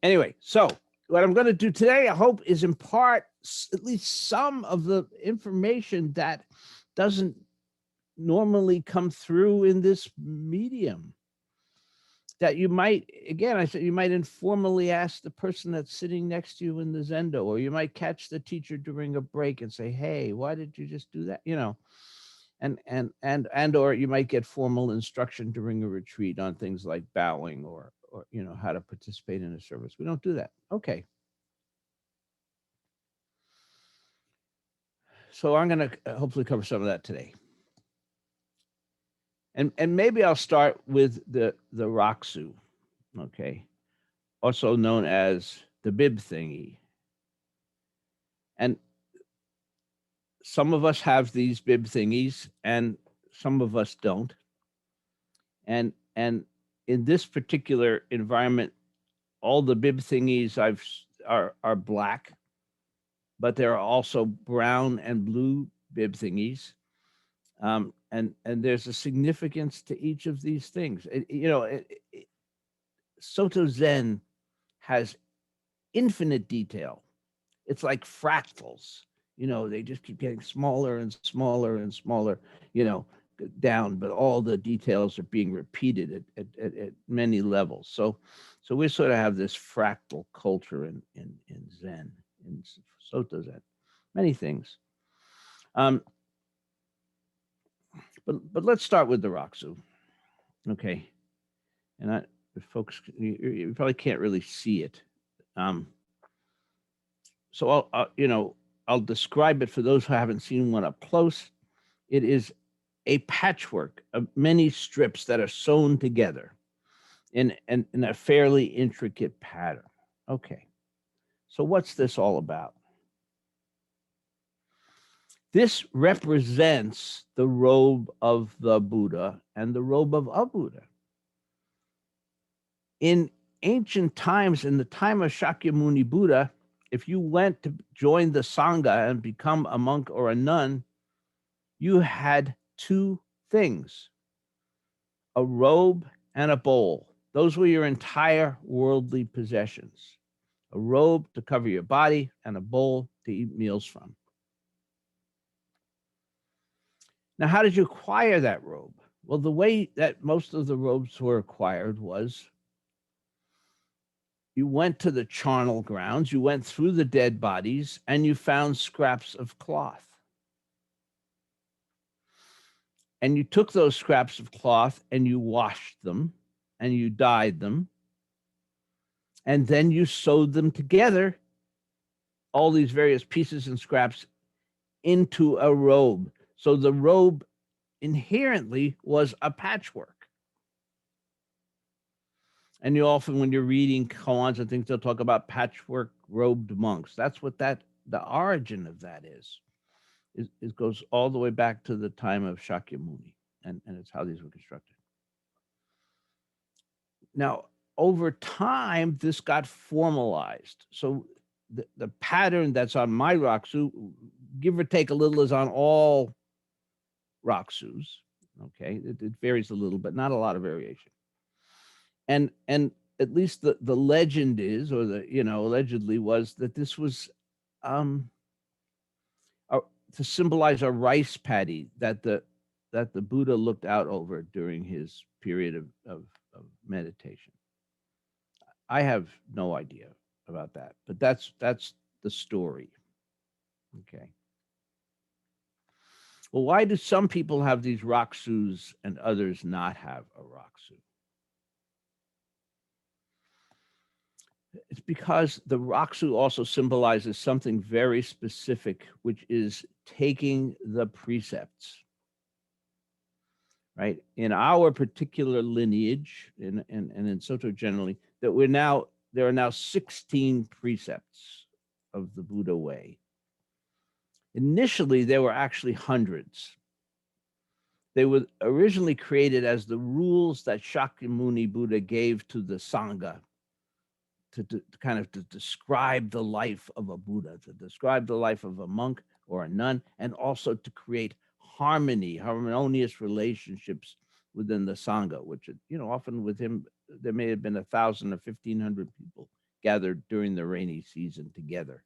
Anyway, so what I'm going to do today, I hope, is impart at least some of the information that doesn't normally come through in this medium. That you might, again, I said, you might informally ask the person that's sitting next to you in the Zendo, or you might catch the teacher during a break and say, hey, why did you just do that? You know, and or you might get formal instruction during a retreat on things like bowing or you know, how to participate in a service. We don't do that. Okay. So I'm going to hopefully cover some of that today. And maybe I'll start with the Raksu, okay, also known as the bib thingy. And some of us have these bib thingies and some of us don't. And in this particular environment, all the bib thingies are black, but there are also brown and blue bib thingies. And there's a significance to each of these things. Soto Zen has infinite detail. It's like fractals. You know, they just keep getting smaller and smaller and smaller, you know, down, but all the details are being repeated at many levels. So we sort of have this fractal culture in Zen, in Soto Zen, many things. But let's start with the Raksu, okay? And folks, you probably can't really see it. So I'll describe it for those who haven't seen one up close. It is a patchwork of many strips that are sewn together in a fairly intricate pattern. Okay, so what's this all about? This represents the robe of the Buddha and the robe of a Buddha. In ancient times, in the time of Shakyamuni Buddha, if you went to join the Sangha and become a monk or a nun, you had two things, a robe and a bowl. Those were your entire worldly possessions. A robe to cover your body and a bowl to eat meals from. Now, how did you acquire that robe? Well, the way that most of the robes were acquired was you went to the charnel grounds, you went through the dead bodies, and you found scraps of cloth. And you took those scraps of cloth and you washed them and you dyed them. And then you sewed them together, all these various pieces and scraps, into a robe. So the robe inherently was a patchwork. And you often, when you're reading koans and things, they'll talk about patchwork robed monks. That's what the origin of that is. It goes all the way back to the time of Shakyamuni, and it's how these were constructed. Now, over time, this got formalized. So the pattern that's on my Raksu, give or take a little, is on all Raksus. Okay, it varies a little, but not a lot of variation. And at least the legend is, or allegedly was, that this was to symbolize a rice paddy that the Buddha looked out over during his period of meditation. I have no idea about that, but that's the story. Okay. Well, why do some people have these Raksus and others not have a Raksu? It's because the Raksu also symbolizes something very specific, which is taking the precepts. Right? In our particular lineage, and in Soto generally, there are now 16 precepts of the Buddha way. Initially, there were actually hundreds. They were originally created as the rules that Shakyamuni Buddha gave to the Sangha to describe the life of a Buddha, to describe the life of a monk or a nun, and also to create harmonious relationships within the Sangha, which, often with him, there may have been 1,000 or 1,500 people gathered during the rainy season together.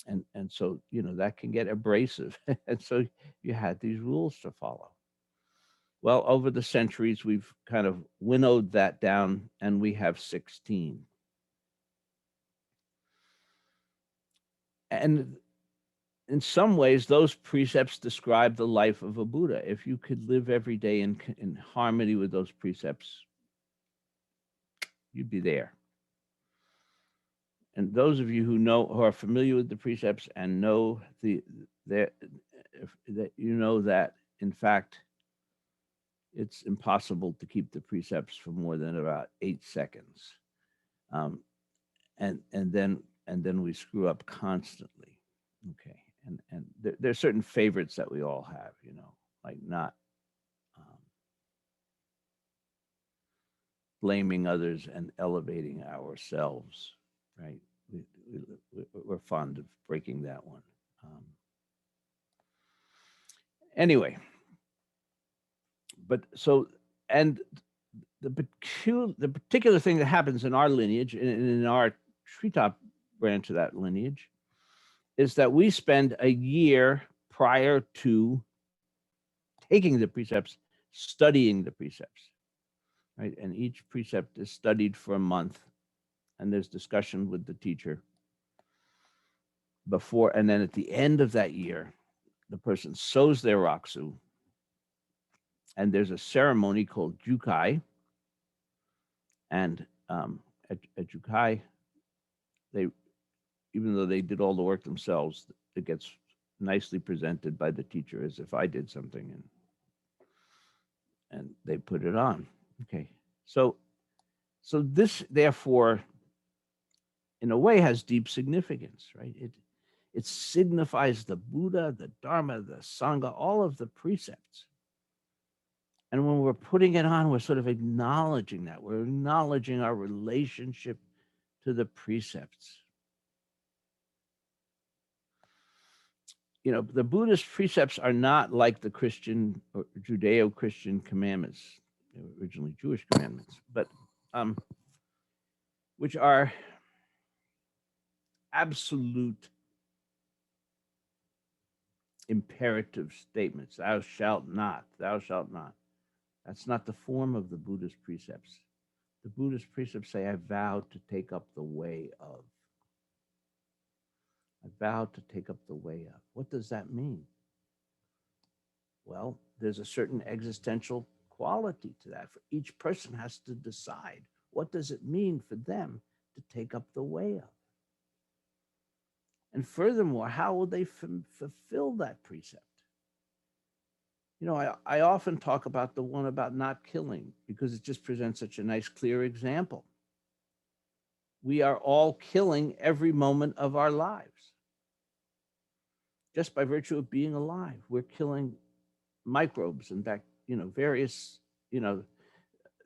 And so, that can get abrasive. And so you had these rules to follow. Well, over the centuries, we've kind of winnowed that down, and we have 16. And in some ways, those precepts describe the life of a Buddha. If you could live every day in harmony with those precepts, you'd be there. And those of you who are familiar with the precepts and know that in fact it's impossible to keep the precepts for more than about 8 seconds, and then we screw up constantly. Okay, and there's certain favorites that we all have, like not blaming others and elevating ourselves, right? We're fond of breaking that one. Anyway, but so, and the particular thing that happens in our lineage, in our treetop branch of that lineage, is that we spend a year prior to taking the precepts studying the precepts, right? And each precept is studied for a month, and there's discussion with the teacher before, and then at the end of that year, the person sows their Raksu, and there's a ceremony called Jukai. And at Jukai, even though they did all the work themselves, it gets nicely presented by the teacher as if I did something, and they put it on. Okay, so this therefore, in a way, has deep significance, right? It signifies the Buddha, the Dharma, the Sangha, all of the precepts. And when we're putting it on, we're sort of acknowledging that. We're acknowledging our relationship to the precepts. The Buddhist precepts are not like the Christian or Judeo-Christian commandments, originally Jewish commandments, but which are absolute imperative statements. Thou shalt not, thou shalt not. That's not the form of the Buddhist precepts. The Buddhist precepts say, I vow to take up the way of. I vow to take up the way of. What does that mean? Well, there's a certain existential quality to that. For each person has to decide, what does it mean for them to take up the way of? And furthermore, how will they fulfill that precept? I often talk about the one about not killing because it just presents such a nice, clear example. We are all killing every moment of our lives. Just by virtue of being alive, we're killing microbes and various,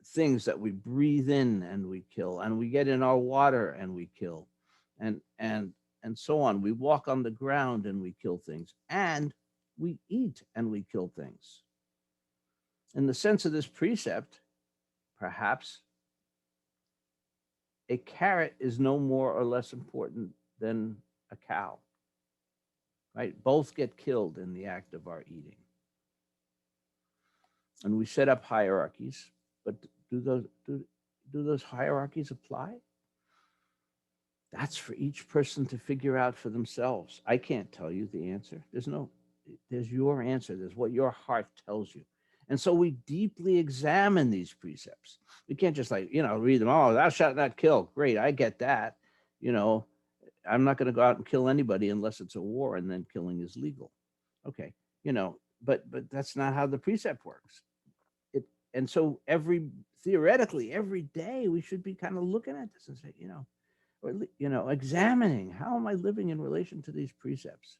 things that we breathe in and we kill, and we get in our water and we kill, and so on. We walk on the ground and we kill things, and we eat and we kill things. In the sense of this precept, perhaps a carrot is no more or less important than a cow, right? Both get killed in the act of our eating. And we set up hierarchies, but do those hierarchies apply? That's for each person to figure out for themselves. I can't tell you the answer. There's your answer. There's what your heart tells you. And so we deeply examine these precepts. We can't just read them. Oh, thou shalt not kill. Great, I get that. I'm not going to go out and kill anybody unless it's a war, and then killing is legal. Okay, but that's not how the precept works. And so theoretically, every day we should be kind of looking at this and say, examining, how am I living in relation to these precepts?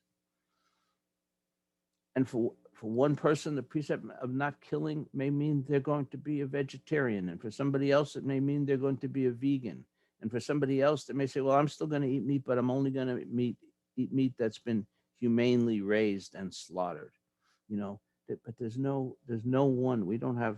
And for one person, the precept of not killing may mean they're going to be a vegetarian. And for somebody else, it may mean they're going to be a vegan. And for somebody else, they may say, well, I'm still going to eat meat, but I'm only going to eat meat that's been humanely raised and slaughtered. But there's no one. We don't have,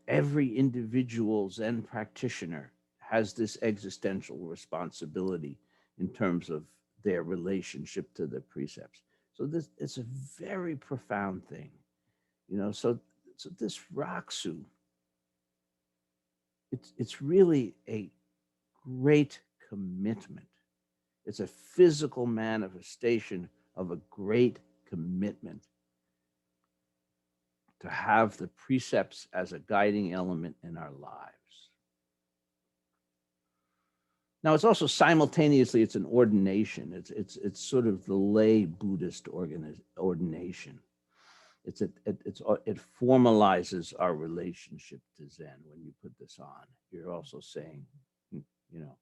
every individual Zen practitioner has this existential responsibility in terms of their relationship to the precepts. So this it's a very profound thing, you know. So this Raksu, it's really a great commitment. It's a physical manifestation of a great commitment to have the precepts as a guiding element in our lives. Now, it's also simultaneously, it's an ordination. It's sort of the lay Buddhist ordination. It formalizes our relationship to Zen when you put this on. You're also saying, you know,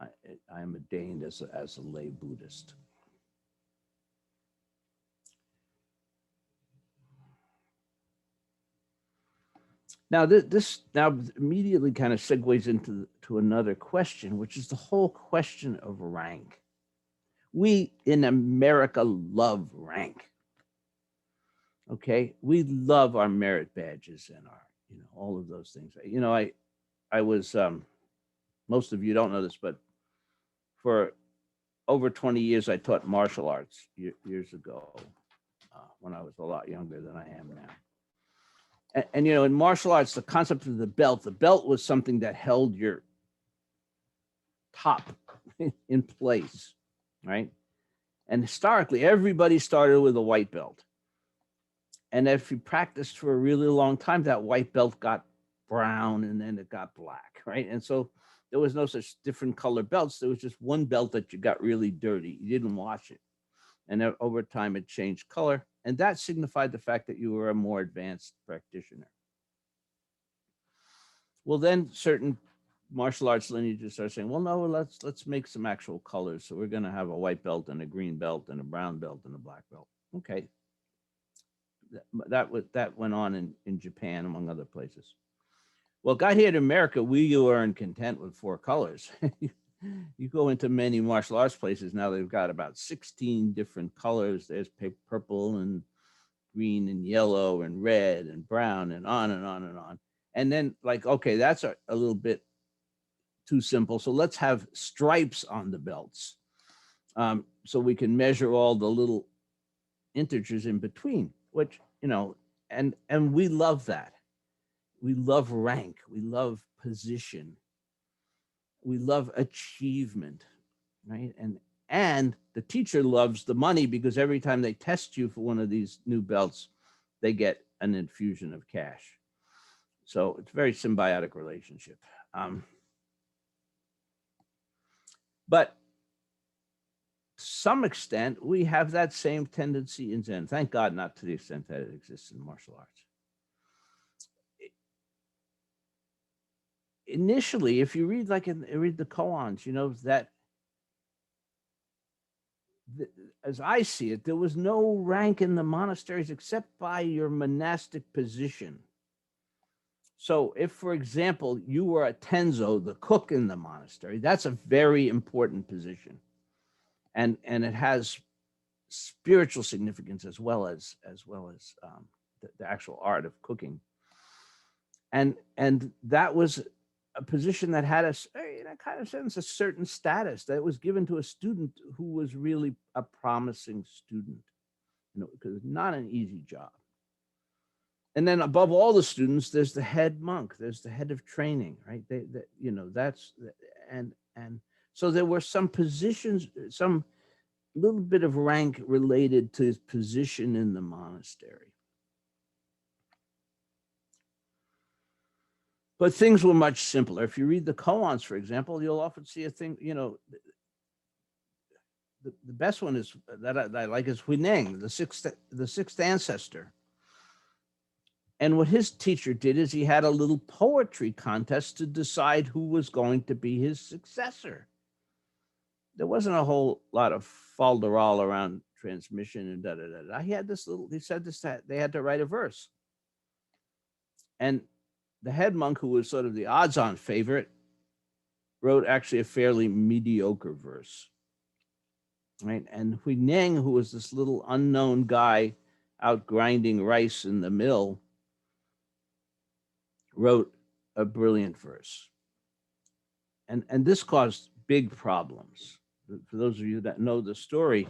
I am ordained as a lay Buddhist. Now, this now immediately kind of segues into another question, which is the whole question of rank. We in America love rank. Okay, we love our merit badges and our, you know, all of those things. You know, I was most of you don't know this, but for over 20 years I taught martial arts years ago when I was a lot younger than I am now. And, you know, in martial arts, the concept of the belt was something that held your top in place, right? And historically, everybody started with a white belt. And if you practiced for a really long time, that white belt got brown and then it got black, right? And so there was no such different color belts. There was just one belt that you got really dirty. You didn't wash it. And over time, it changed color. And that signified the fact that you were a more advanced practitioner. Well, then certain martial arts lineages are saying, well, no, let's make some actual colors. So we're going to have a white belt and a green belt and a brown belt and a black belt. Okay. That went on in Japan, among other places. Well, got here to America, we weren't content with 4 colors. You go into many martial arts places now, they've got about 16 different colors. There's purple and green and yellow and red and brown and on and on and on. And then, like, okay, that's a little bit too simple. So let's have stripes on the belts, so we can measure all the little integers in between, which, you know, and we love that. We love rank. We love position. We love achievement, right? And the teacher loves the money because every time they test you for one of these new belts, they get an infusion of cash. So it's a very symbiotic relationship. But to some extent, we have that same tendency in Zen. Thank God, not to the extent that it exists in martial arts. Initially, if you read read the koans, you know that as I see it, there was no rank in the monasteries except by your monastic position. So if, for example, you were a tenzo, the cook in the monastery, that's a very important position. And it has spiritual significance as well as the actual art of cooking. And that was a position that had in a kind of sense, a certain status that was given to a student who was really a promising student, you know, because it's not an easy job. And then above all the students, there's the head monk, there's the head of training, right? You know, and so there were some positions, some little bit of rank related to his position in the monastery. But things were much simpler. If you read the koans, for example, you'll often see a thing, you know, the best one is that I like is Huineng, the sixth ancestor. And what his teacher did is he had a little poetry contest to decide who was going to be his successor. There wasn't a whole lot of falderal around transmission and da-da-da-da. He said that they had to write a verse. And the head monk, who was sort of the odds-on favorite, wrote actually a fairly mediocre verse, right? And Huineng, who was this little unknown guy out grinding rice in the mill, wrote a brilliant verse. And this caused big problems. For those of you that know the story,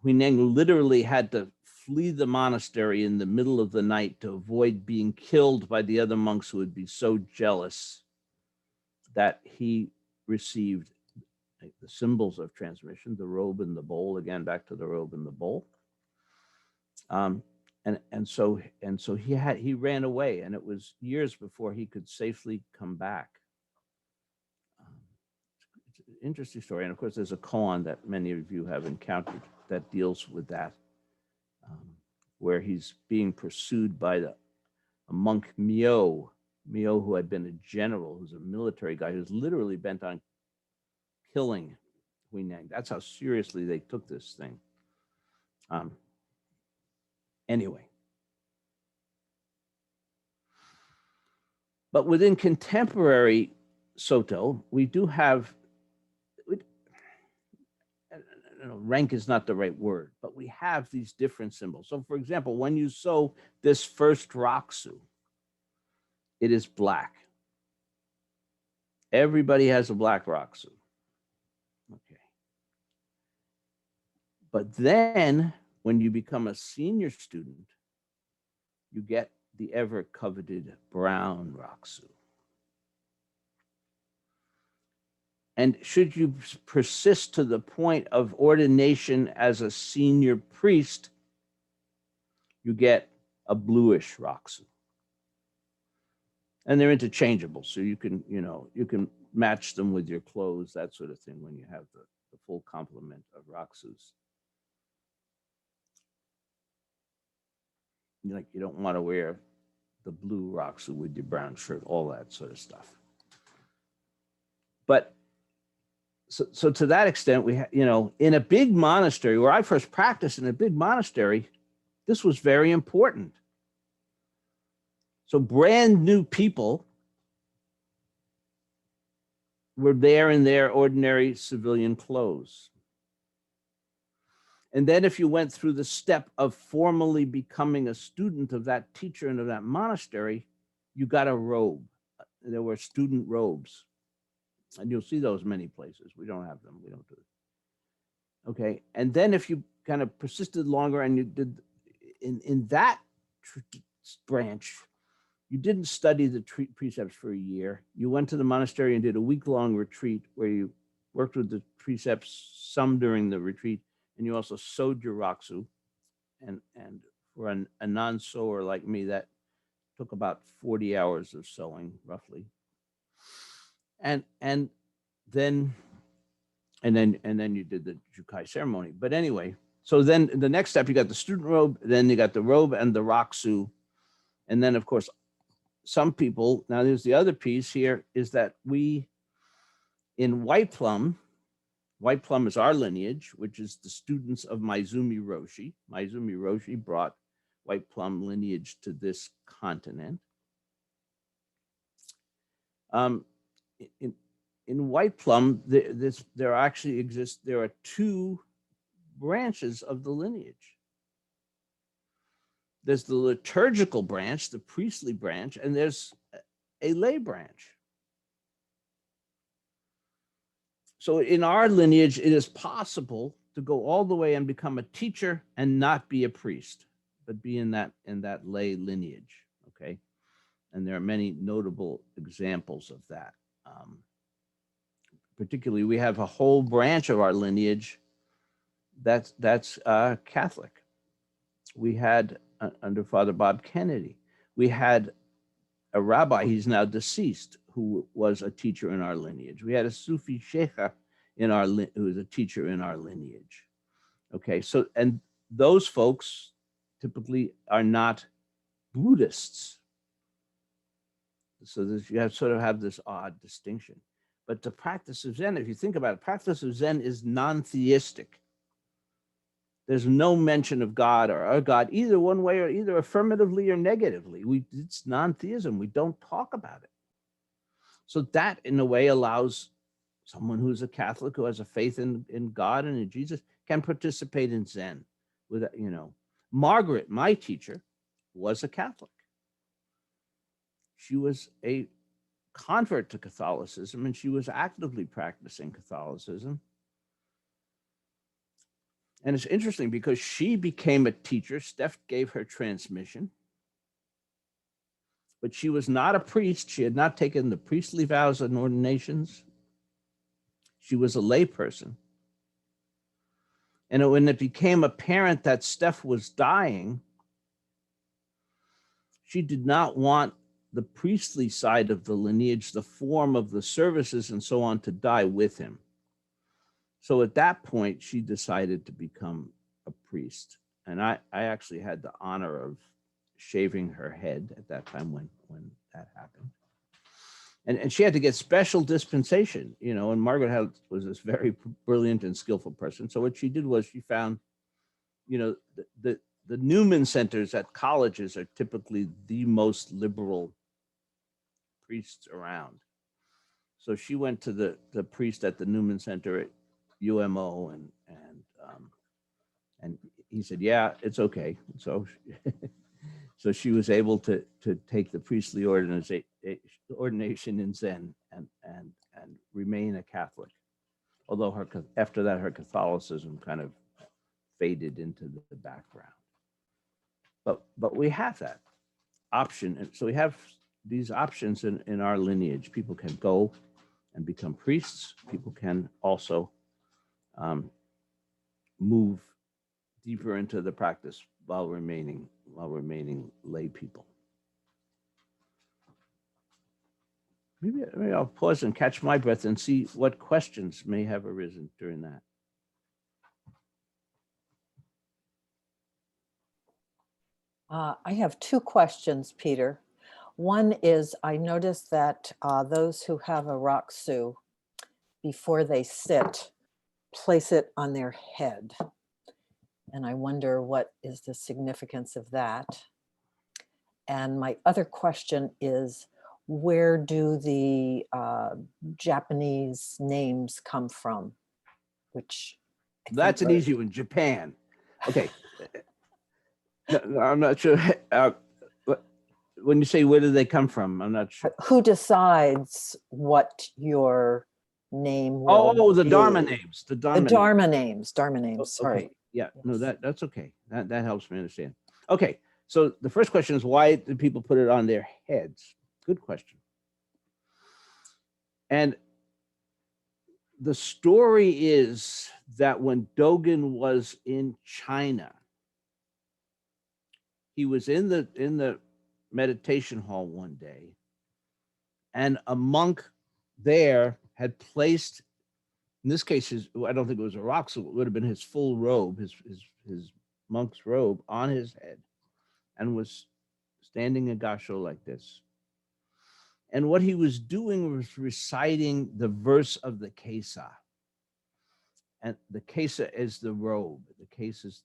Huineng literally had to flee the monastery in the middle of the night to avoid being killed by the other monks who would be so jealous that he received the symbols of transmission, the robe and the bowl, again, back to the robe and the bowl. And so he ran away, and it was years before he could safely come back. It's an interesting story. And of course, there's a koan that many of you have encountered that deals with that, where he's being pursued by a monk Myo, who had been a general, who's a military guy, who's literally bent on killing Huineng. That's how seriously they took this thing. Anyway. But within contemporary Soto, we do have, rank is not the right word, but we have these different symbols. So for example, when you sew this first Raksu, it is black. Everybody has a black Raksu. Okay. But then when you become a senior student, you get the ever coveted brown Raksu. And should you persist to the point of ordination as a senior priest, you get a bluish Raksu. And they're interchangeable, so you can match them with your clothes, that sort of thing, when you have the full complement of Raksus. You don't want to wear the blue Raksu with your brown shirt, all that sort of stuff. But so to that extent, we in a big monastery, where I first practiced in a big monastery, this was very important. So brand new people were there in their ordinary civilian clothes. And then if you went through the step of formally becoming a student of that teacher and of that monastery, you got a robe. There were student robes. And you'll see those many places. We don't have them. We don't do it. Okay. And then if you kind of persisted longer and you did in that branch, you didn't study the precepts for a year. You went to the monastery and did a week-long retreat where you worked with the precepts, some during the retreat, and you also sewed your Raksu. And for a non-sewer like me, that took about 40 hours of sewing, roughly. And then you did the Jukai ceremony. But anyway, so then the next step, you got the student robe, then you got the robe and the Raksu. And then, of course, some people, now there's the other piece here, is that we, in White Plum is our lineage, which is the students of Maizumi Roshi. Maizumi Roshi brought White Plum lineage to this continent. In White Plum, there are two branches of the lineage. There's the liturgical branch, the priestly branch, and there's a lay branch. So in our lineage, it is possible to go all the way and become a teacher and not be a priest, but be in that lay lineage, okay? And there are many notable examples of that. Particularly, we have a whole branch of our lineage that's Catholic. We had, under Father Bob Kennedy, we had a rabbi, he's now deceased, who was a teacher in our lineage. We had a Sufi sheikha who was a teacher in our lineage. Okay, so, and those folks typically are not Buddhists. So you have this odd distinction. But the practice of Zen, if you think about it, practice of Zen is non-theistic. There's no mention of God or a God either one way or either affirmatively or negatively. It's non-theism. We don't talk about it. So that, in a way, allows someone who's a Catholic, who has a faith in God and in Jesus, can participate in Zen. Margaret, my teacher, was a Catholic. she was a convert to Catholicism, and she was actively practicing Catholicism. And it's interesting because she became a teacher. Steph gave her transmission, but she was not a priest. She had not taken the priestly vows and ordinations. She was a layperson. And when it became apparent that Steph was dying, she did not want the priestly side of the lineage, the form of the services and so on, to die with him. So at that point, she decided to become a priest. And I actually had the honor of shaving her head at that time when that happened. And she had to get special dispensation, you know, and Margaret was this very brilliant and skillful person. So what she did was she found, you know, the Newman centers at colleges are typically the most liberal priests around. So she went to the priest at the Newman Center at UMO, and he said, yeah, it's okay. So so she was able to take the priestly ordination in Zen and remain a Catholic. Although after that, her Catholicism kind of faded into the background. But we have that option. And so we have these options in our lineage. People can go and become priests. People can also move deeper into the practice while remaining lay people. Maybe I'll pause and catch my breath and see what questions may have arisen during that. I have two questions, Peter. One is, I noticed that those who have a Raksu, before they sit, place it on their head. And I wonder what is the significance of that. And my other question is, where do the Japanese names come from? Which that's an easy one, Japan. Okay. No, I'm not sure. When you say where do they come from, I'm not sure. Who decides what your name will Oh, the be? Dharma names. The Dharma names. Dharma names. Okay. Sorry. Yeah. Yes. No, that's okay. That helps me understand. Okay. So the first question is, why do people put it on their heads? Good question. And the story is that when Dogen was in China, he was in the meditation hall one day, and a monk there had placed, in this case, I don't think it was a Raksu, it would have been his full robe, his monk's robe on his head, and was standing in gasho like this. And what he was doing was reciting the verse of the Kesa. And the Kesa is the robe. The Kesa is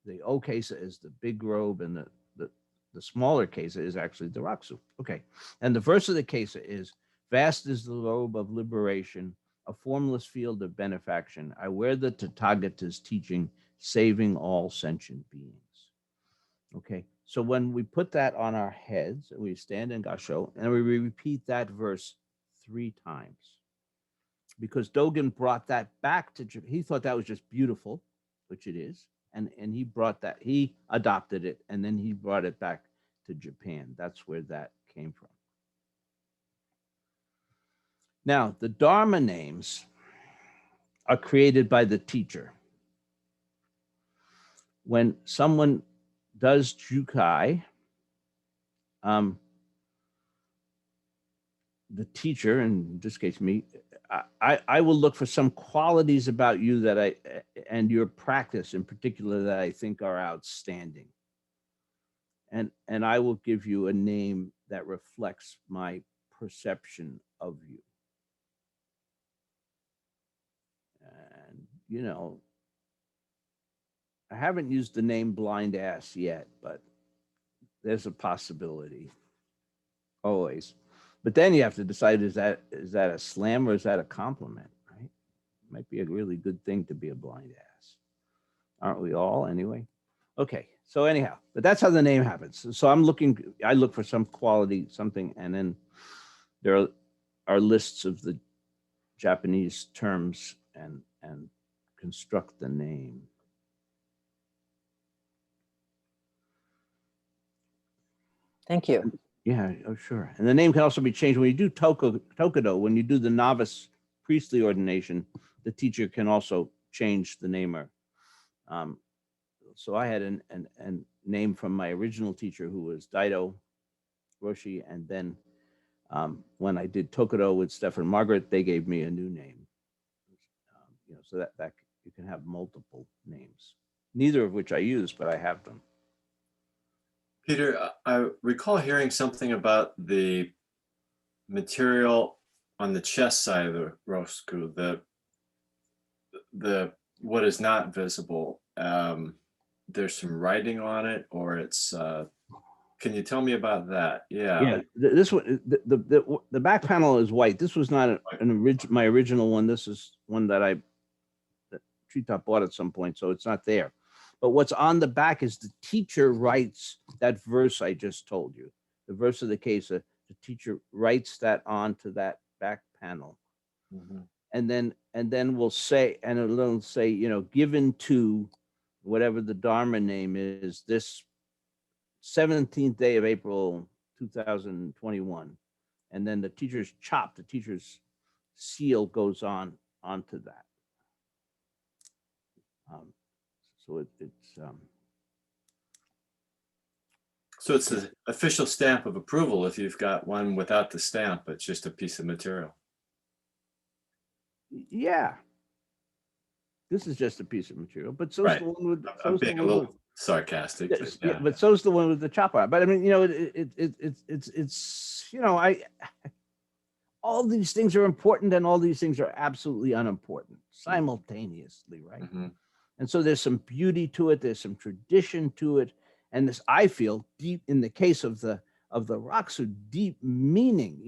the O Kesa is the big robe, and the smaller Kesa is actually the Raksu. Okay. And the verse of the Kesa is, vast is the robe of liberation, a formless field of benefaction. I wear the Tathagata's teaching, saving all sentient beings. Okay. So when we put that on our heads, we stand in gasho, and we repeat that verse 3 times. Because Dogen brought that back to Japan. He thought that was just beautiful, which it is. And he brought that, he adopted it, and then he brought it back to Japan. That's where that came from. Now, the Dharma names are created by the teacher. When someone does Jukai, the teacher, in this case me, I will look for some qualities about you that and your practice in particular that I think are outstanding. And I will give you a name that reflects my perception of you. And, you know, I haven't used the name blind ass yet, but there's a possibility always. But then you have to decide, is that a slam or is that a compliment, right? Might be a really good thing to be a blind ass. Aren't we all anyway? Okay, So anyhow, but that's how the name happens. So I look for some quality, something, and then there are lists of the Japanese terms and construct the name. Thank you. Yeah, oh sure. And the name can also be changed when you do tokudo, when you do the novice priestly ordination, the teacher can also change the name. So I had a name from my original teacher who was Daido Roshi, and then when I did tokudo with Stephen Margaret, they gave me a new name. So that you can have multiple names, neither of which I use, but I have them. Peter, I recall hearing something about the material on the chest side of the Roku, the what is not visible. There's some writing on it, or it's. Can you tell me about that? Yeah, this one, the back panel is white. This was not my original one. This is one that Treetop bought at some point, so it's not there. But what's on the back is the teacher writes that verse I just told you. The verse of the case, the teacher writes that onto that back panel. Mm-hmm. And then we'll say, and it'll say, given to whatever the Dharma name is, this 17th day of April, 2021. And then the teacher's the teacher's seal goes onto that. So it's the official stamp of approval if you've got one without the stamp, it's just a piece of material. Yeah. This is just a piece of material, but so's right. the one with. I'm being a little sarcastic. Yeah, but so's the one with the chopper. But I mean, it's all these things are important and all these things are absolutely unimportant simultaneously, right? Mm-hmm. And so there's some beauty to it. There's some tradition to it, and this I feel deep in the case of the Raksu, deep meaning.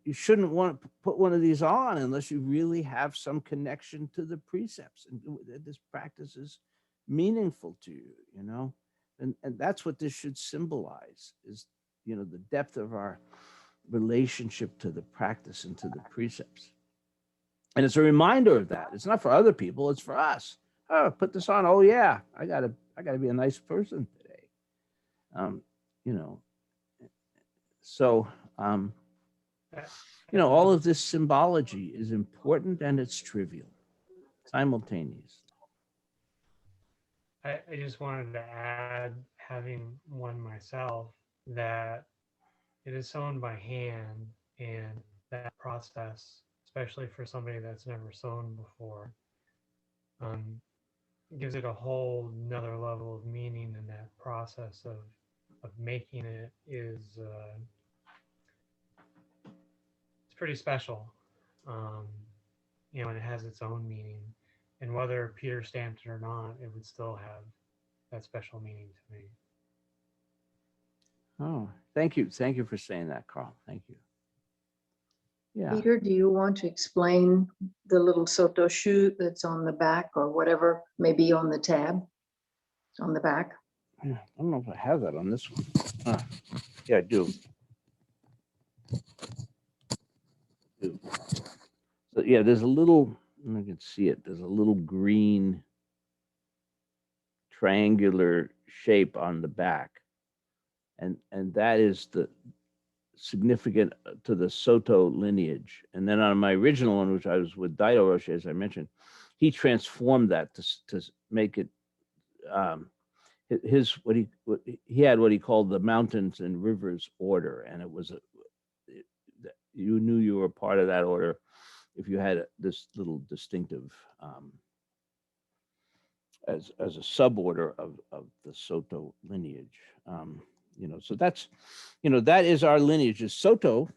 You shouldn't want to put one of these on unless you really have some connection to the precepts and this practice is meaningful to you, and that's what this should symbolize is, the depth of our relationship to the practice and to the precepts. And it's a reminder of that. It's not for other people, it's for us. Oh, put this on. Oh yeah, I gotta be a nice person today. So all of this symbology is important and it's trivial simultaneously. I just wanted to add, having one myself, that it is sewn by hand, and that process, especially for somebody that's never sewn before, gives it a whole nother level of meaning, and that process of making it is it's pretty special, and it has its own meaning, and whether Peter stamped it or not, it would still have that special meaning to me. Oh, thank you for saying that, Carl. Thank you. Yeah. Peter, do you want to explain the little soto shu that's on the back or whatever may be on the tab on the back? Yeah, I don't know if I have that on this one. Yeah, I do. So yeah, there's a little, I can see it. There's a little green triangular shape on the back. And that is the significant to the Soto lineage. And then on my original one, which I was with Daido Roshi, as I mentioned, he transformed that to make it he had what he called the mountains and rivers order, and it was you knew you were part of that order if you had this little distinctive as a suborder of the Soto lineage. So that's that is our lineage. Is Soto,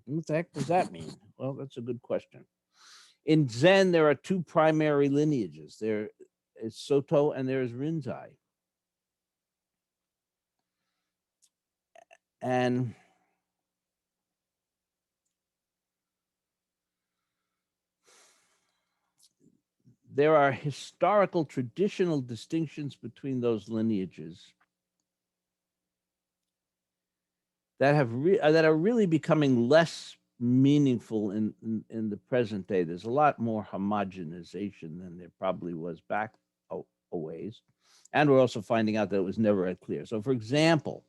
what the heck does that mean? Well, that's a good question. In Zen, there are two primary lineages. There is Soto and there is Rinzai. And there are historical traditional distinctions between those lineages that that are really becoming less meaningful in the present day. There's a lot more homogenization than there probably was back a ways. And we're also finding out that it was never as clear. So for example,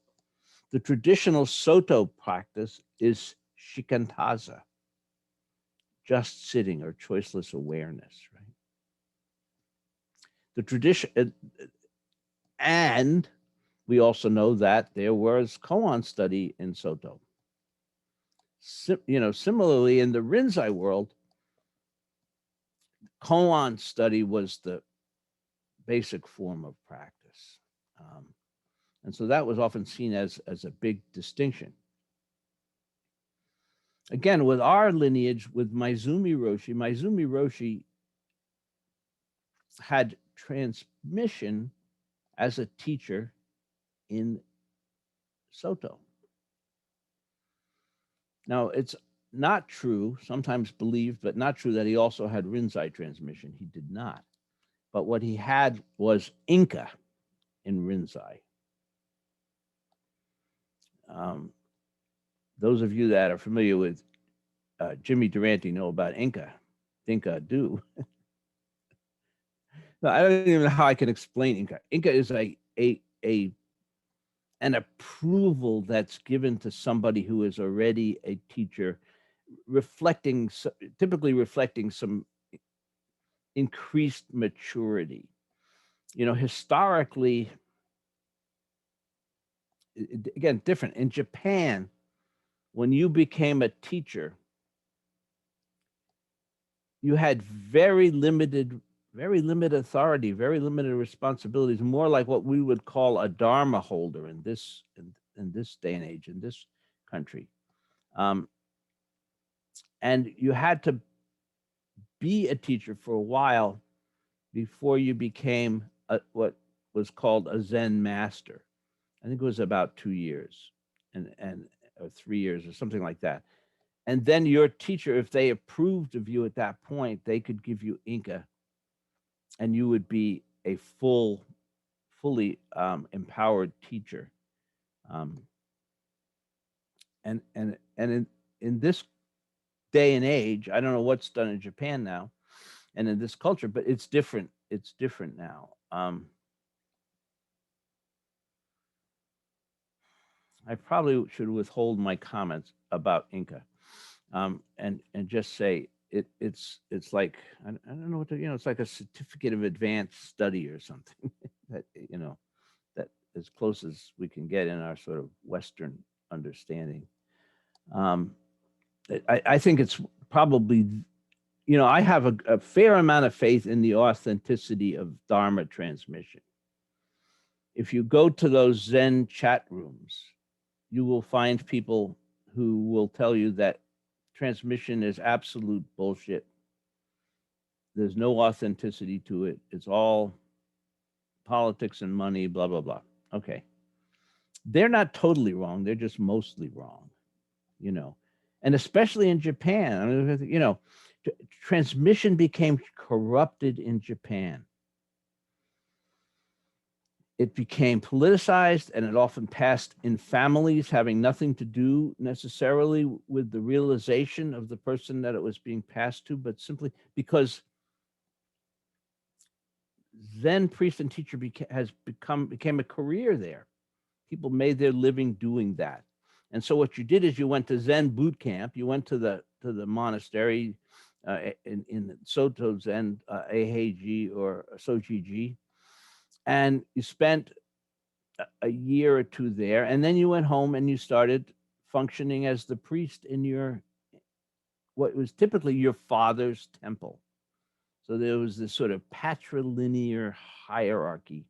the traditional Soto practice is shikantaza, just sitting or choiceless awareness, right? The tradition, and we also know that there was koan study in Soto. Similarly, in the Rinzai world, koan study was the basic form of practice. And so that was often seen as a big distinction. Again, with our lineage, with Maizumi Roshi had transmission as a teacher in Soto. Now, it's not true, sometimes believed, but not true that he also had Rinzai transmission. He did not. But what he had was Inca in Rinzai. Those of you that are familiar with Jimmy Durante know about Inca. Inca do. No, I don't even know how I can explain Inca. Inca is an approval that's given to somebody who is already a teacher, typically reflecting some increased maturity. Historically, again, different. In Japan, when you became a teacher, you had very limited authority, very limited responsibilities, more like what we would call a Dharma holder in this day and age, in this country. And you had to be a teacher for a while before you became what was called a Zen master. I think it was about 2 years or 3 years or something like that. And then your teacher, if they approved of you at that point, they could give you Inca, and you would be a fully empowered teacher. And in this day and age, I don't know what's done in Japan now, and in this culture, but it's different. It's different now. I probably should withhold my comments about Inca, and just say it's like I don't know what to, it's like a certificate of advanced study or something that that as close as we can get in our sort of Western understanding. I think it's probably, I have a fair amount of faith in the authenticity of Dharma transmission. If you go to those Zen chat rooms, you will find people who will tell you that transmission is absolute bullshit. There's no authenticity to it. It's all politics and money, blah, blah, blah. Okay. They're not totally wrong. They're just mostly wrong, and especially in Japan. I mean, transmission became corrupted in Japan. It became politicized, and it often passed in families having nothing to do necessarily with the realization of the person that it was being passed to, but simply because Zen priest and teacher became a career there. People made their living doing that. And so what you did is you went to Zen boot camp, you went to the monastery in Soto Zen, Eiheiji or Sojiji, and you spent a year or two there, and then you went home and you started functioning as the priest in what was typically your father's temple. So there was this sort of patrilinear hierarchy,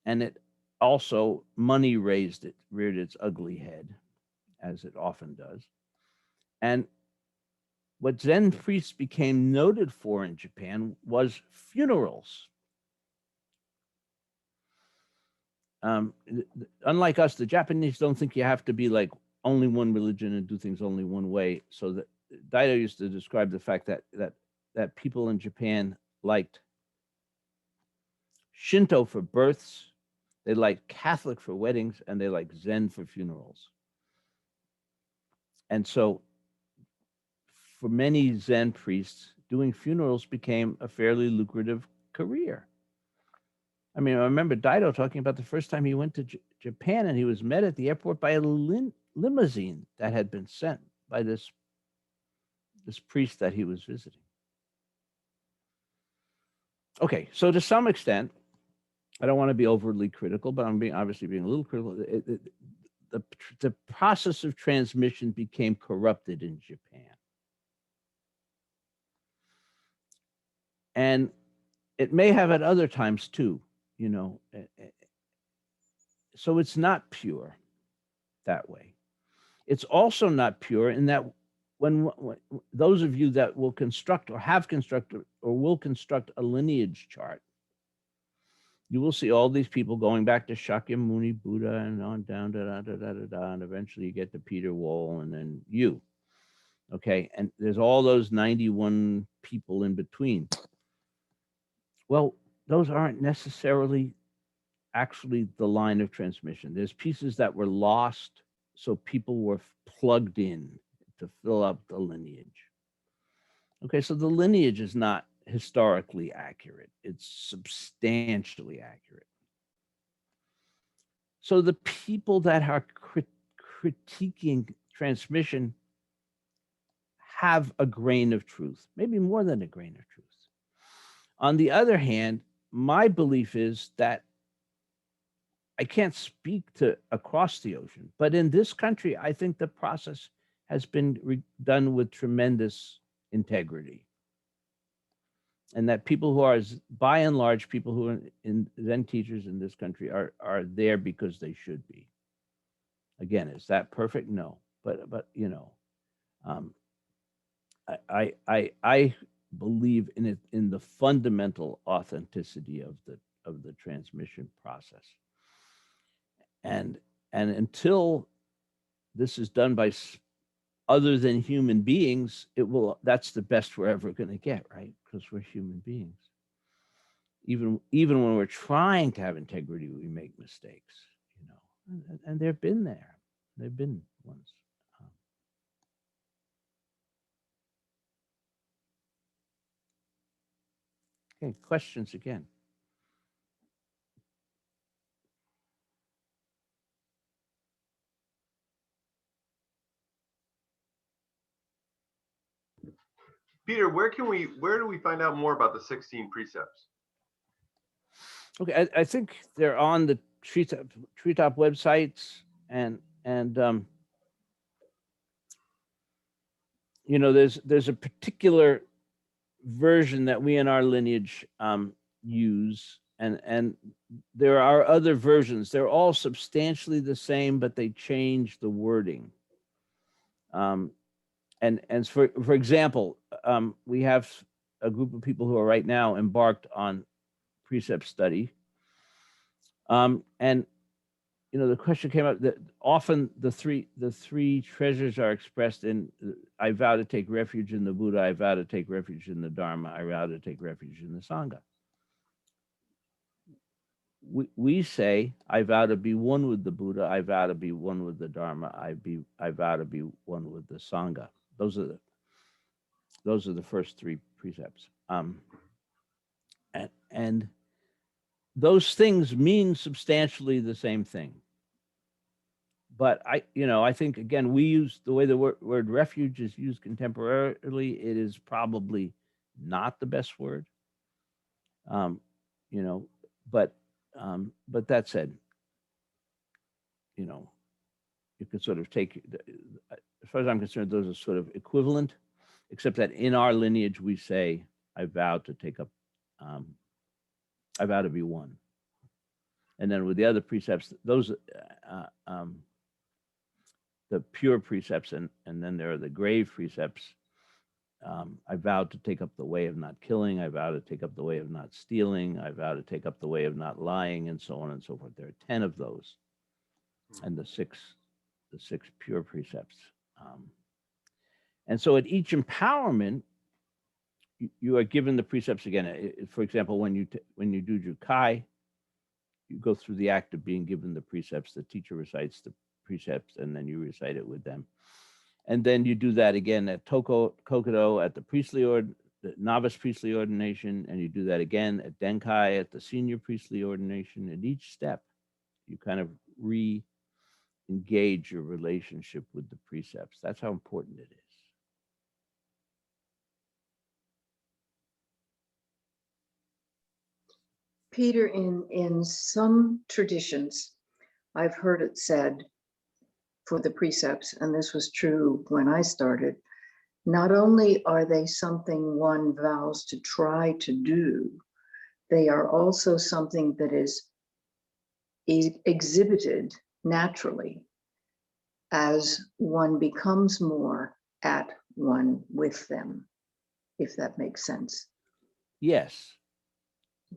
and it also, money reared its ugly head, as it often does. And what Zen priests became noted for in Japan was funerals. Unlike us, the Japanese don't think you have to be like only one religion and do things only one way. So that Daido used to describe the fact that people in Japan liked Shinto for births, they liked Catholic for weddings, and they liked Zen for funerals. And so for many Zen priests, doing funerals became a fairly lucrative career. I mean, I remember Daido talking about the first time he went to Japan, and he was met at the airport by a limousine that had been sent by this priest that he was visiting. Okay, so to some extent, I don't want to be overly critical, but I'm obviously being a little critical. The process of transmission became corrupted in Japan. And it may have at other times too, you know. So it's not pure that way. It's also not pure in that when those of you that will construct or have constructed or will construct a lineage chart, you will see all these people going back to Shakyamuni Buddha and on down, and eventually you get to Peter Wohl and then you. Okay, and there's all those 91 people in between. Well, those aren't necessarily actually the line of transmission. There's pieces that were lost, so people were plugged in to fill up the lineage. Okay, so the lineage is not historically accurate. It's substantially accurate. So the people that are critiquing transmission have a grain of truth, maybe more than a grain of truth. On the other hand, my belief is that I can't speak to across the ocean, but in this country, I think the process has been done with tremendous integrity. And that people who are, by and large, people who are in Zen teachers in this country are there because they should be. Again, is that perfect? No, but you know, I believe in it, in the fundamental authenticity of the transmission process. And until this is done by other than human beings, that's the best we're ever going to get, right? Because we're human beings. Even when we're trying to have integrity, we make mistakes, you know, and they've been there. They've been ones. Okay, questions again. Peter, where do we find out more about the 16 precepts? Okay, I think they're on the treetop websites, and you know, there's a particular version that we in our lineage use, and there are other versions. They're all substantially the same, but they change the wording. And for example, we have a group of people who are right now embarked on precept study. And you know, the question came up that often the three treasures are expressed in I vow to take refuge in the Buddha, I vow to take refuge in the Dharma, I vow to take refuge in the Sangha. We say I vow to be one with the Buddha, I vow to be one with the Dharma, I vow to be one with the Sangha. Those are the first three precepts. And those things mean substantially the same thing. But I think, again, we use the way the word refuge is used contemporarily. It is probably not the best word. You know, but that said, you know, you could sort of take, as far as I'm concerned, those are sort of equivalent, except that in our lineage we say, I vow to take up, I vow to be one. And then with the other precepts, those the pure precepts, and then there are the grave precepts. I vow to take up the way of not killing. I vow to take up the way of not stealing. I vow to take up the way of not lying, and so on and so forth. There are 10 of those, and the six pure precepts. And so at each empowerment, you are given the precepts again. For example, when you do Jukai, you go through the act of being given the precepts. The teacher recites the precepts, and then you recite it with them. And then you do that again at Kokodo at the the novice priestly ordination, and you do that again at Denkai at the senior priestly ordination. At each step, you kind of re-engage your relationship with the precepts. That's how important it is. Peter, in some traditions, I've heard it said for the precepts, and this was true when I started, not only are they something one vows to try to do, they are also something that is exhibited naturally as one becomes more at one with them, if that makes sense. Yes.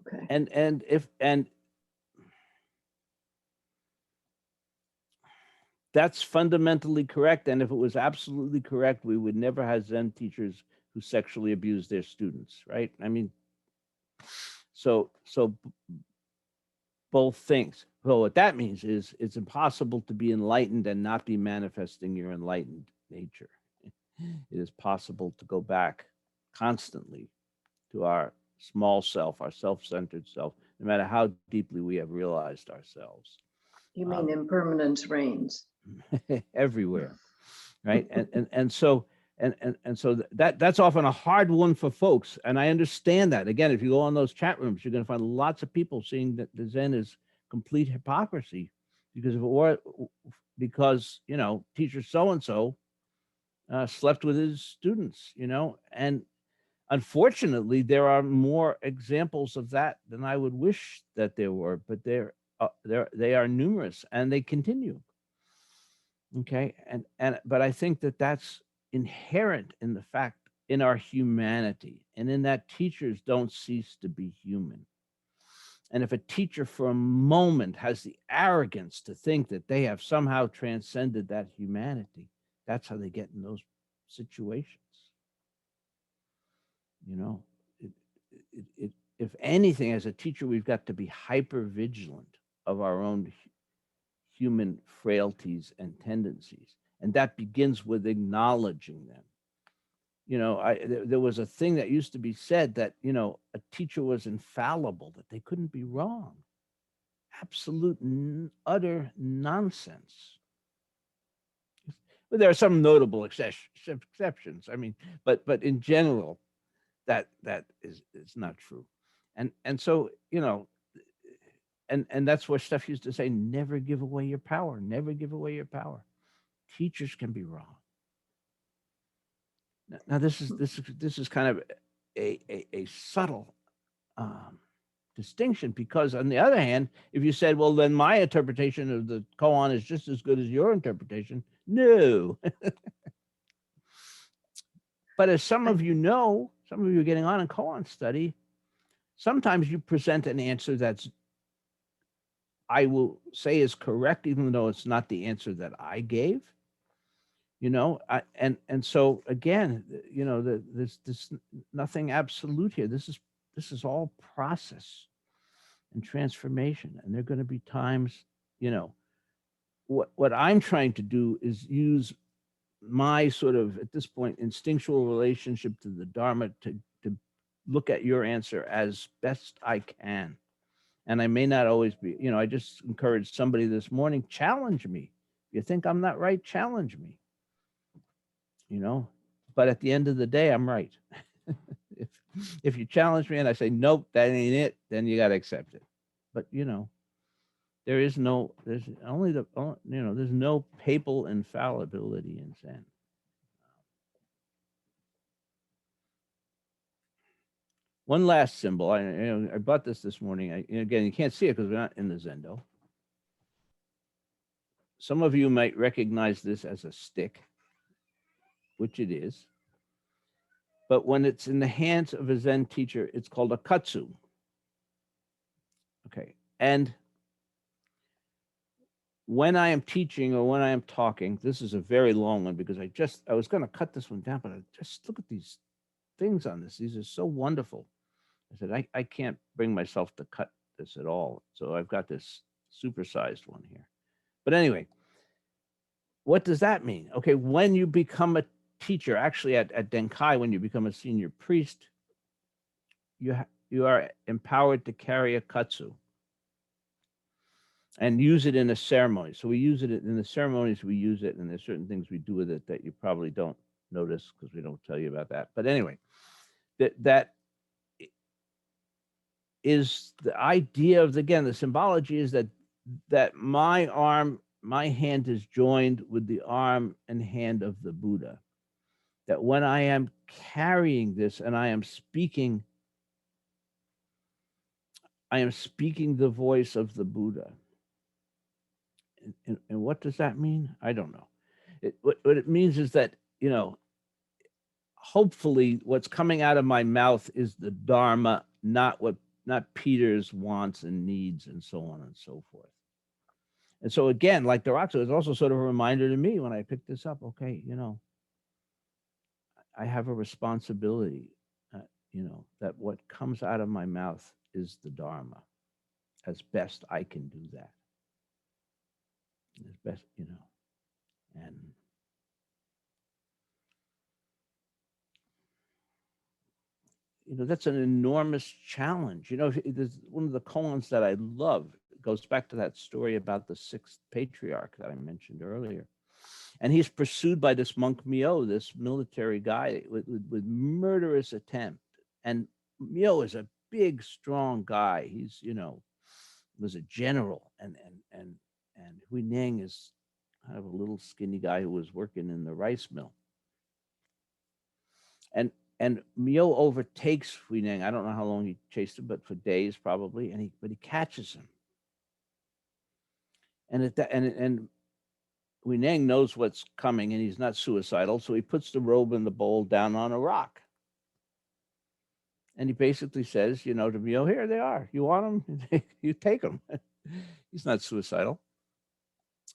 Okay. And that's fundamentally correct. And if it was absolutely correct, we would never have Zen teachers who sexually abuse their students, right? I mean, so both things. Well, what that means is it's impossible to be enlightened and not be manifesting your enlightened nature. It is possible to go back constantly to our small self, our self-centered self, no matter how deeply we have realized ourselves. You mean impermanence reigns? Everywhere, right? And so that's often a hard one for folks, and I understand that. Again, if you go on those chat rooms, you're going to find lots of people seeing that the Zen is complete hypocrisy, because teacher so and so slept with his students, and unfortunately, there are more examples of that than I would wish that there were, but they are numerous, and they continue. Okay, but I think that that's inherent in the fact, in our humanity, and in that teachers don't cease to be human. And if a teacher for a moment has the arrogance to think that they have somehow transcended that humanity, that's how they get in those situations. If anything, as a teacher, we've got to be hyper vigilant of our own human frailties and tendencies. And that begins with acknowledging them. There was a thing that used to be said that, a teacher was infallible, that they couldn't be wrong. Absolute, utter nonsense. But there are some notable exceptions. I mean, but in general, that is not true. And so, and that's where Steph used to say, never give away your power, never give away your power. Teachers can be wrong. Now this is kind of a subtle distinction, because on the other hand, if you said, well, then my interpretation of the koan is just as good as your interpretation, no. But as some of you are getting on in koan study, sometimes you present an answer that's, I will say, is correct, even though it's not the answer that I gave. And so again, there's nothing absolute here. This is all process and transformation. And there are going to be times, what I'm trying to do is use my sort of, at this point, instinctual relationship to the Dharma to look at your answer as best I can. And I may not always be, I just encouraged somebody this morning, challenge me. You think I'm not right? Challenge me. But at the end of the day, I'm right. if you challenge me and I say, nope, that ain't it, then you got to accept it. But, there's no papal infallibility in Zen. One last symbol. I bought this morning. Again, you can't see it because we're not in the Zendo. Some of you might recognize this as a stick, which it is. But when it's in the hands of a Zen teacher, it's called a katsu. Okay. And when I am teaching or when I am talking, this is a very long one because I was going to cut this one down, but I just look at these things on this. These are so wonderful. I said, I can't bring myself to cut this at all. So I've got this supersized one here. But anyway, what does that mean? Okay, when you become a teacher, actually at Denkai, when you become a senior priest, you are empowered to carry a katsu and use it in a ceremony. So we use it in the ceremonies, we use it, and there's certain things we do with it that you probably don't notice because we don't tell you about that. But anyway, that is the idea of, again, the symbology is that my hand is joined with the arm and hand of the Buddha. That when I am carrying this and I am speaking the voice of the Buddha. And what does that mean? I don't know. What it means is that, hopefully what's coming out of my mouth is the Dharma, not Peter's wants and needs and so on and so forth. And so again, like the Raksu, it's also sort of a reminder to me when I picked this up, okay, I have a responsibility, that what comes out of my mouth is the Dharma, as best I can do that. As best, and that's an enormous challenge. There's one of the koans that I love. It goes back to that story about the sixth patriarch that I mentioned earlier. And he's pursued by this monk Myo, this military guy with murderous attempt. And Myo is a big, strong guy. He's, was a general, and Hui Ning is kind of a little skinny guy who was working in the rice mill. And Myo overtakes Hui Ning. I don't know how long he chased him, but for days probably. But he catches him. And Hui Ning knows what's coming, and he's not suicidal, so he puts the robe and the bowl down on a rock. And he basically says, to Myo, here they are. You want them? You take them. He's not suicidal.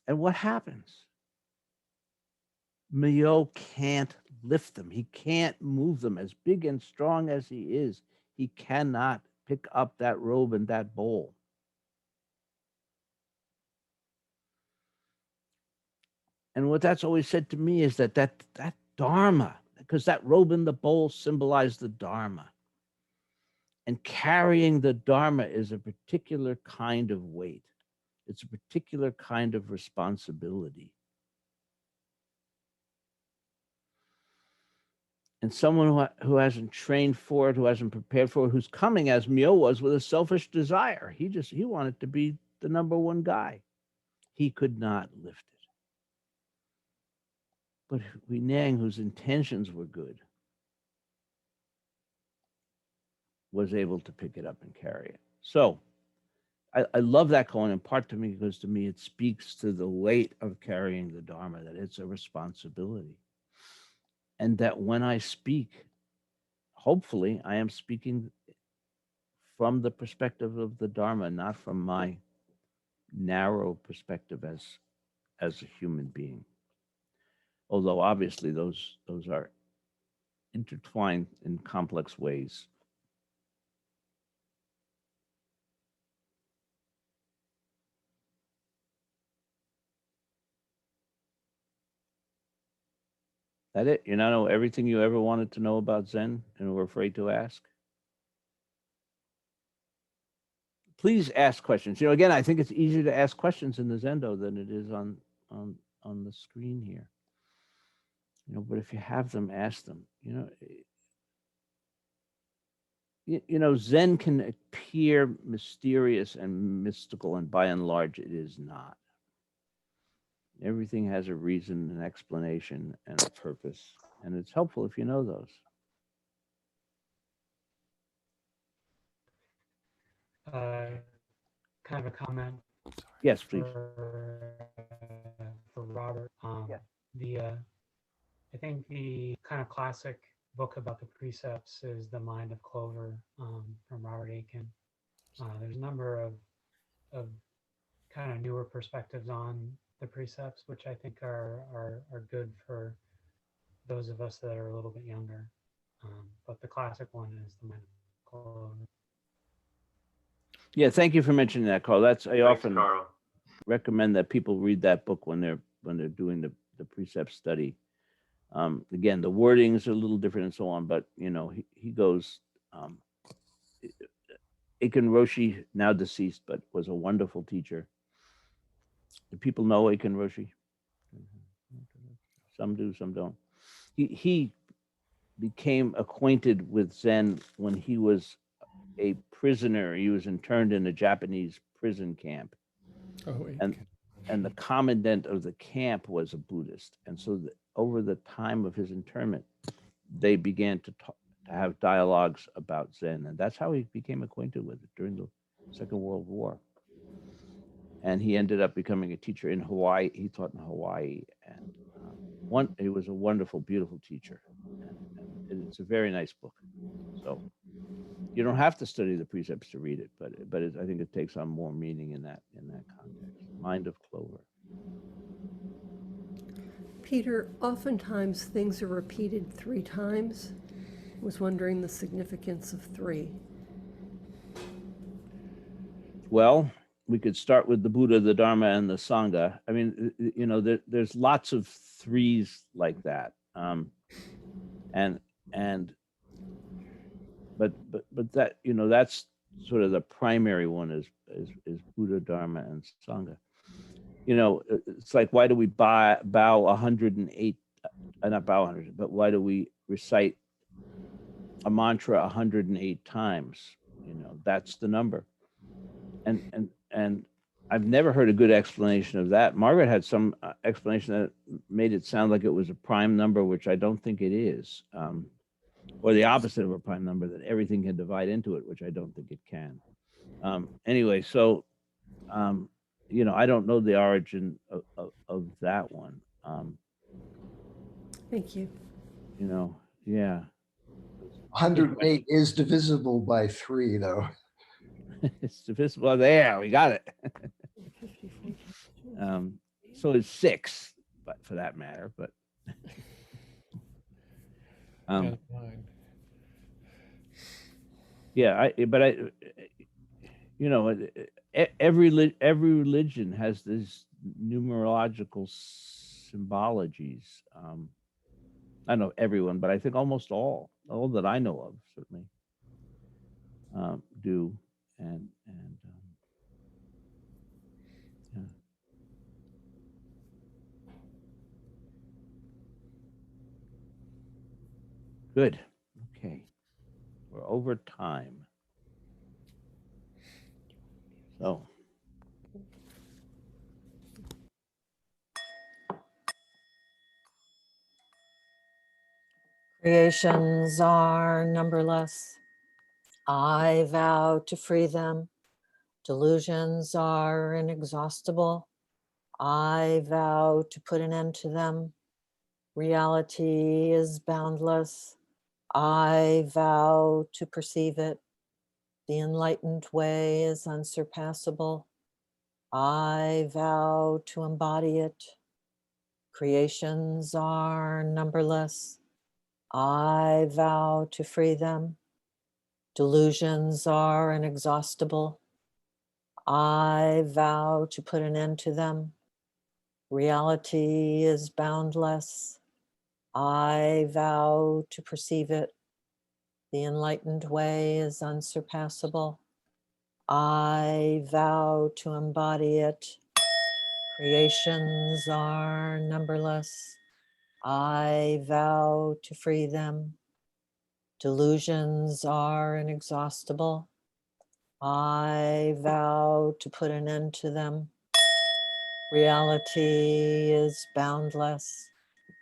And what happens? Myo can't lift them. He can't move them. As big and strong as he is, he cannot pick up that robe and that bowl. And what that's always said to me is that Dharma, because that robe and the bowl symbolize the Dharma. And carrying the Dharma is a particular kind of weight. It's a particular kind of responsibility. And someone who hasn't trained for it, who hasn't prepared for it, who's coming as Myo was with a selfish desire. He wanted to be the number one guy. He could not lift it. But Hui Ning, whose intentions were good, was able to pick it up and carry it. So I love that koan in part to me because to me it speaks to the weight of carrying the Dharma, that it's a responsibility. And that when I speak, hopefully I am speaking from the perspective of the Dharma, not from my narrow perspective as a human being. Although obviously those are intertwined in complex ways. That it? You know everything you ever wanted to know about Zen and were afraid to ask? Please ask questions. Again, I think it's easier to ask questions in the Zendo than it is on the screen here. But if you have them, ask them. Zen can appear mysterious and mystical, and by and large, it is not. Everything has a reason, an explanation, and a purpose, and it's helpful if you know those. Kind of a comment. Yes, please. For Robert. Yeah. I think the kind of classic book about the precepts is The Mind of Clover from Robert Aiken. There's a number of kind of newer perspectives on the precepts, which I think are good for those of us that are a little bit younger. But the classic one is the mind of Clover. Yeah, thank you for mentioning that, Carl. I Thanks, often Carl. recommend that people read that book when they're doing the precept study. Again, the wordings are a little different and so on, but he goes. Aiken Roshi, now deceased, but was a wonderful teacher. Do people know Aiken Roshi? Some do, some don't. He became acquainted with Zen when he was a prisoner. He was interned in a Japanese prison camp, Oh, wait. and the commandant of the camp was a Buddhist. And so over the time of his internment, they began to have dialogues about Zen. And that's how he became acquainted with it during the Second World War. And he ended up becoming a teacher in Hawaii. He taught in Hawaii. And he was a wonderful, beautiful teacher. And it's a very nice book. So you don't have to study the precepts to read it, but I think it takes on more meaning in that context. Mind of Clover. Peter, oftentimes things are repeated 3 times. I was wondering the significance of 3. Well, we could start with the Buddha, the Dharma, and the Sangha. I mean, there's lots of 3s like that. But that, that's sort of the primary one is Buddha, Dharma, and Sangha. It's like, why do we bow 108, not bow 100, but why do we recite a mantra 108 times? That's the number. And I've never heard a good explanation of that. Margaret had some explanation that made it sound like it was a prime number, which I don't think it is. Or the opposite of a prime number, that everything can divide into it, which I don't think it can. Anyway, so I don't know the origin of that one. Thank you. Yeah. 108 is divisible by 3, though. It's divisible. There, we got it. So it's 6, but for that matter, but yeah, every religion has this numerological symbologies. I don't know everyone, but I think almost all that I know of certainly do, and yeah. Good. Okay, we're over time. So. Creations are numberless. I vow to free them. Delusions are inexhaustible. I vow to put an end to them. Reality is boundless. I vow to perceive it. The enlightened way is unsurpassable. I vow to embody it. Creations are numberless. I vow to free them. Delusions are inexhaustible. I vow to put an end to them. Reality is boundless. I vow to perceive it. The enlightened way is unsurpassable. I vow to embody it. Creations are numberless. I vow to free them. Delusions are inexhaustible. I vow to put an end to them. Reality is boundless.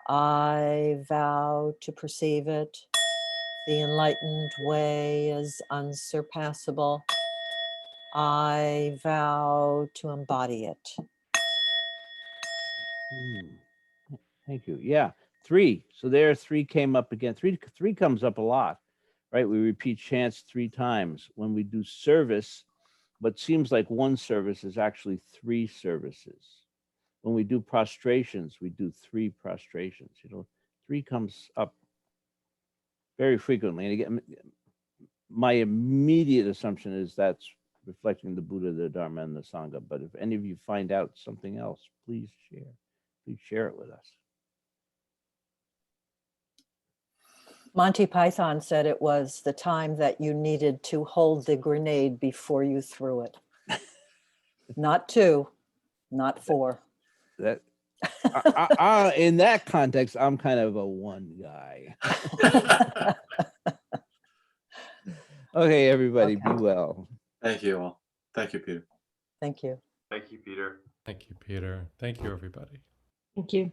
I vow to perceive it. The enlightened way is unsurpassable. I vow to embody it. Thank you. Yeah, 3. So there, 3 came up again. Three comes up a lot, right? We repeat chants 3 times. When we do service, what seems like one service is actually 3 services. When we do prostrations, we do 3 prostrations. 3 comes up very frequently. And again, my immediate assumption is that's reflecting the Buddha, the Dharma, and the Sangha. But if any of you find out something else, please share. Please share it with us. Monty Python said it was the time that you needed to hold the grenade before you threw it. Not 2, not 4. That in that context, I'm kind of a 1 guy. Okay, everybody, Okay. be well. Thank you all. Thank you, Peter. Thank you. Thank you, Peter. Thank you, Peter. Thank you, everybody. Thank you.